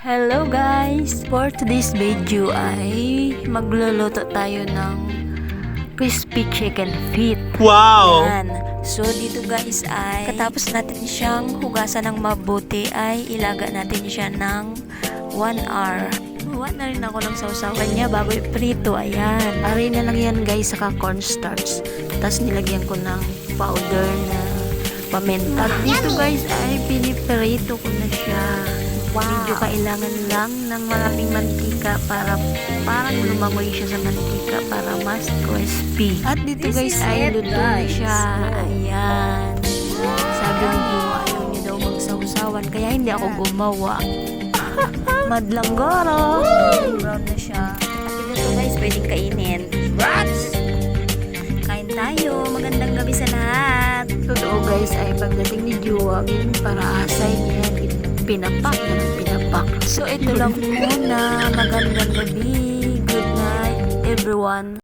Hello guys! For today's video ay magluluto tayo ng crispy chicken feet. Wow! Yan. So dito guys ay katapos natin siyang hugasan ng mabuti ay ilaga natin siya ng 1 hour. 1 hour na ako lang sausawan niya bago iprito. Ayan. Aray na lang yan guys saka cornstarch. Tapos nilagyan ko ng powder na paminta. At dito guys ay piniprito ko na siya. Wow. Medyo kailangan lang ng maraming mantika para parang lumangoy siya sa mantika para mas crispy. At dito guys ay luto na siya. Ayan. Sabi ni Juma ayaw niya daw magsawsawan kaya hindi ako gumawa. Madlang goro. Brown na siya. At ito guys pwedeng kainin. Kain tayo. Magandang gabi sa lahat. Totoo guys ay pagdating ni Juma para asay niya pinapak na ng pinapak. So ito lang muna. Magandang gabi. Good night everyone.